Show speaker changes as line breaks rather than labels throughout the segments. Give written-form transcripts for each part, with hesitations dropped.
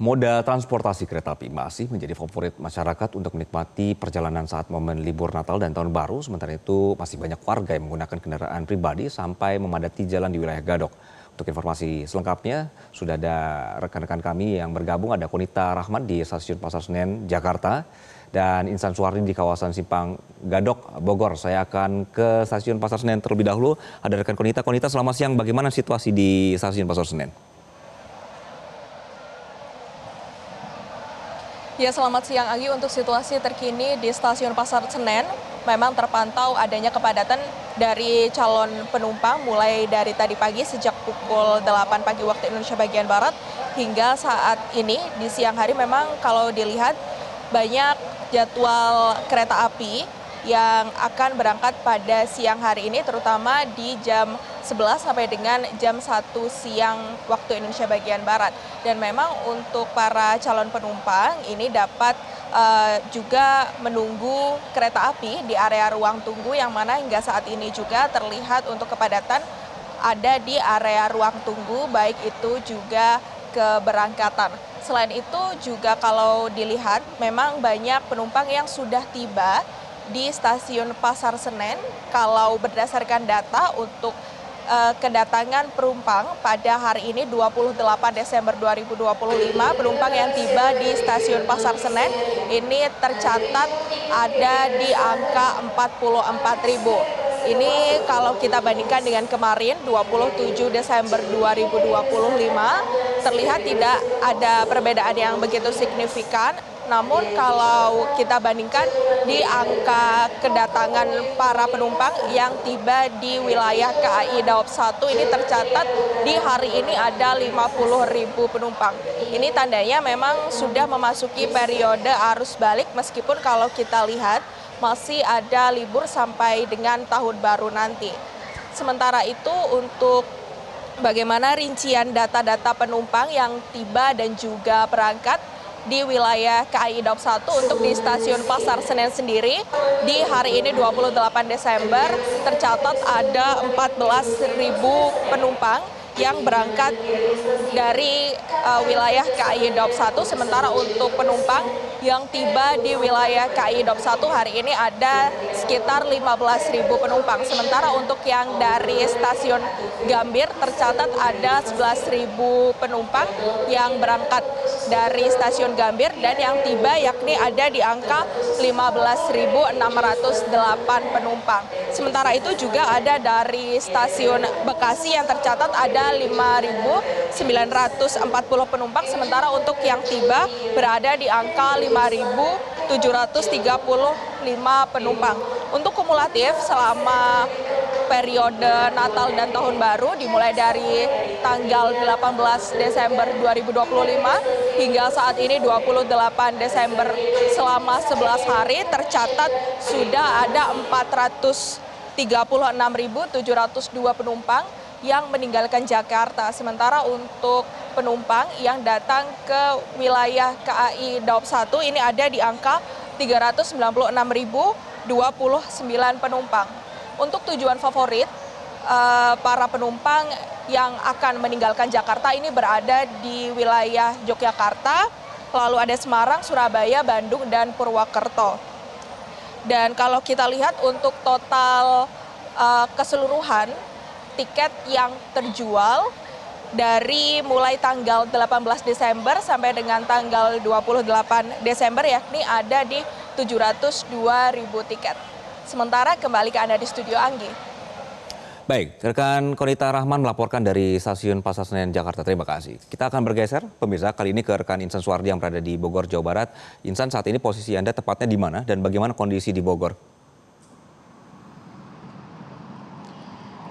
Moda transportasi kereta api masih menjadi favorit masyarakat untuk menikmati perjalanan saat momen libur Natal dan Tahun Baru. Sementara itu masih banyak warga yang menggunakan kendaraan pribadi sampai memadati jalan di wilayah Gadok. Untuk informasi selengkapnya sudah ada rekan-rekan kami yang bergabung, ada Konita Rahman di Stasiun Pasar Senen, Jakarta, dan Insan Suwardi di kawasan Simpang Gadok, Bogor. Saya akan ke Stasiun Pasar Senen terlebih dahulu. Ada rekan Konita. Konita, selamat siang. Bagaimana situasi di Stasiun Pasar Senen?
Ya, selamat siang Agi. Untuk situasi terkini di Stasiun Pasar Senen, memang terpantau adanya kepadatan dari calon penumpang mulai dari tadi pagi sejak pukul 8 pagi waktu Indonesia bagian Barat hingga saat ini di siang hari. Memang kalau dilihat banyak jadwal kereta api yang akan berangkat pada siang hari ini, terutama di jam 11 sampai dengan jam 1 siang waktu Indonesia bagian Barat. Dan memang untuk para calon penumpang ini dapat juga menunggu kereta api di area ruang tunggu, yang mana hingga saat ini juga terlihat untuk kepadatan ada di area ruang tunggu, baik itu juga keberangkatan. Selain itu juga kalau dilihat memang banyak penumpang yang sudah tiba di Stasiun Pasar Senen. Kalau berdasarkan data untuk kedatangan penumpang pada hari ini 28 Desember 2025, penumpang yang tiba di Stasiun Pasar Senen ini tercatat ada di angka 44.000. Ini kalau kita bandingkan dengan kemarin 27 Desember 2025, terlihat tidak ada perbedaan yang begitu signifikan. Namun kalau kita bandingkan di angka kedatangan para penumpang yang tiba di wilayah KAI Daob 1, ini tercatat di hari ini ada 50.000 penumpang. Ini tandanya memang sudah memasuki periode arus balik, meskipun kalau kita lihat masih ada libur sampai dengan Tahun Baru nanti. Sementara itu untuk bagaimana rincian data-data penumpang yang tiba dan juga berangkat di wilayah KAI Daob 1 untuk di Stasiun Pasar Senen sendiri, di hari ini 28 Desember tercatat ada 14.000 penumpang yang berangkat dari wilayah KAI Daob 1. Sementara untuk penumpang yang tiba di wilayah KAI Daob 1 hari ini ada sekitar 15.000 penumpang. Sementara untuk yang dari Stasiun Gambir tercatat ada 11.000 penumpang yang berangkat dari Stasiun Gambir, dan yang tiba yakni ada di angka 15.608 penumpang. Sementara itu juga ada dari Stasiun Bekasi yang tercatat ada 5.940 penumpang, sementara untuk yang tiba berada di angka 5.735 penumpang. Untuk kumulatif selama periode Natal dan Tahun Baru dimulai dari tanggal 18 Desember 2025 hingga saat ini 28 Desember, selama 11 hari tercatat sudah ada 436.702 penumpang yang meninggalkan Jakarta. Sementara untuk penumpang yang datang ke wilayah KAI Daob 1 ini ada di angka 396.029 penumpang. Untuk tujuan favorit para penumpang yang akan meninggalkan Jakarta ini berada di wilayah Yogyakarta, lalu ada Semarang, Surabaya, Bandung, dan Purwokerto. Dan kalau kita lihat untuk total keseluruhan tiket yang terjual dari mulai tanggal 18 Desember sampai dengan tanggal 28 Desember yakni ada di 702.000 tiket. Sementara kembali ke Anda di studio, Anggi.
Baik, rekan Konita Rahman melaporkan dari Stasiun Pasar Senen, Jakarta. Terima kasih. Kita akan bergeser, pemirsa, kali ini ke rekan Insan Suwardi yang berada di Bogor, Jawa Barat. Insan, saat ini posisi Anda tepatnya di mana dan bagaimana kondisi di Bogor?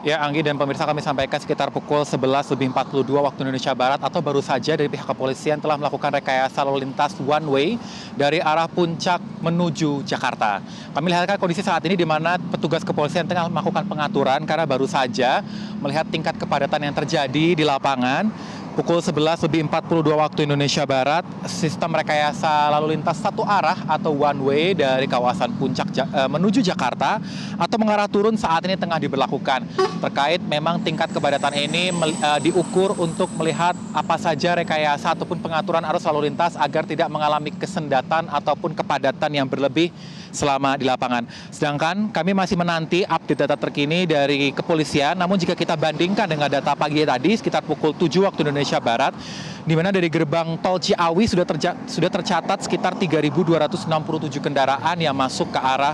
Ya, Anggi dan pemirsa, kami sampaikan sekitar pukul 11.42 waktu Indonesia Barat atau baru saja dari pihak kepolisian telah melakukan rekayasa lalu lintas one way dari arah Puncak menuju Jakarta. Kami lihatkan kondisi saat ini di mana petugas kepolisian tengah melakukan pengaturan karena baru saja melihat tingkat kepadatan yang terjadi di lapangan Pukul 11:42 waktu Indonesia Barat, sistem rekayasa lalu lintas satu arah atau one way dari kawasan Puncak menuju Jakarta atau mengarah turun saat ini tengah diberlakukan. Terkait memang tingkat kepadatan ini diukur untuk melihat apa saja rekayasa ataupun pengaturan arus lalu lintas agar tidak mengalami kesendatan ataupun kepadatan yang berlebih selama di lapangan. Sedangkan kami masih menanti update data terkini dari kepolisian, namun jika kita bandingkan dengan data pagi tadi sekitar pukul 7 waktu Indonesia Barat, di mana dari gerbang tol Ciawi sudah tercatat sekitar 3.267 kendaraan yang masuk ke arah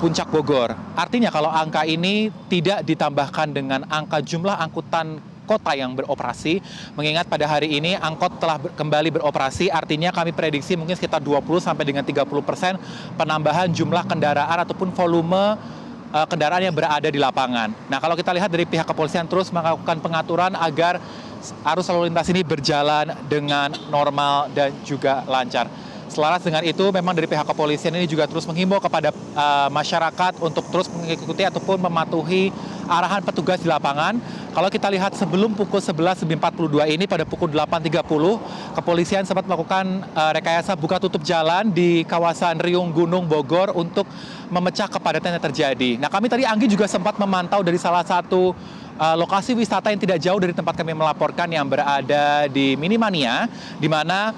Puncak Bogor. Artinya kalau angka ini tidak ditambahkan dengan angka jumlah angkutan kota yang beroperasi, mengingat pada hari ini angkot telah kembali beroperasi, artinya kami prediksi mungkin sekitar 20 sampai dengan 30% penambahan jumlah kendaraan ataupun volume kendaraan yang berada di lapangan. Nah, kalau kita lihat dari pihak kepolisian terus melakukan pengaturan agar arus lalu lintas ini berjalan dengan normal dan juga lancar. Selaras dengan itu, memang dari pihak kepolisian ini juga terus menghimbau kepada masyarakat untuk terus mengikuti ataupun mematuhi arahan petugas di lapangan. Kalau kita lihat sebelum pukul 11.42 ini pada pukul 8.30, kepolisian sempat melakukan rekayasa buka tutup jalan di kawasan Riung Gunung Bogor untuk memecah kepadatan yang terjadi. Nah, kami tadi Anggi juga sempat memantau dari salah satu lokasi wisata yang tidak jauh dari tempat kami melaporkan yang berada di Minimania, di mana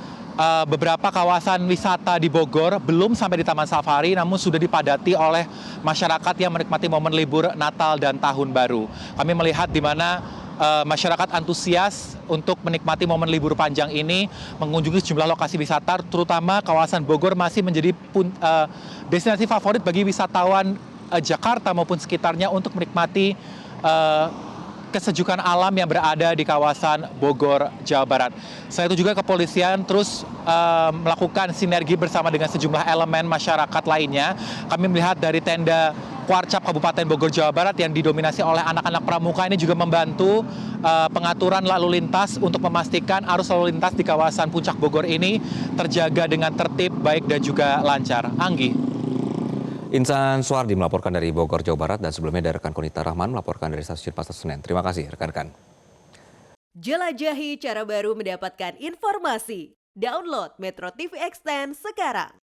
beberapa kawasan wisata di Bogor belum sampai di Taman Safari, namun sudah dipadati oleh masyarakat yang menikmati momen libur Natal dan Tahun Baru. Kami melihat di mana masyarakat antusias untuk menikmati momen libur panjang ini mengunjungi sejumlah lokasi wisata, terutama kawasan Bogor masih menjadi destinasi favorit bagi wisatawan Jakarta maupun sekitarnya untuk menikmati kesejukan alam yang berada di kawasan Bogor, Jawa Barat. Selain itu juga kepolisian terus melakukan sinergi bersama dengan sejumlah elemen masyarakat lainnya. Kami melihat dari tenda Kuarcap Kabupaten Bogor, Jawa Barat yang didominasi oleh anak-anak pramuka ini juga membantu pengaturan lalu lintas untuk memastikan arus lalu lintas di kawasan Puncak Bogor ini terjaga dengan tertib, baik dan juga lancar. Anggi.
Insan Suwardi melaporkan dari Bogor, Jawa Barat, dan sebelumnya dari rekan Konita Rahman melaporkan dari stasiun Pasar Senen. Terima kasih rekan-rekan.
Jelajahi cara baru mendapatkan informasi. Download Metro TV Extend sekarang.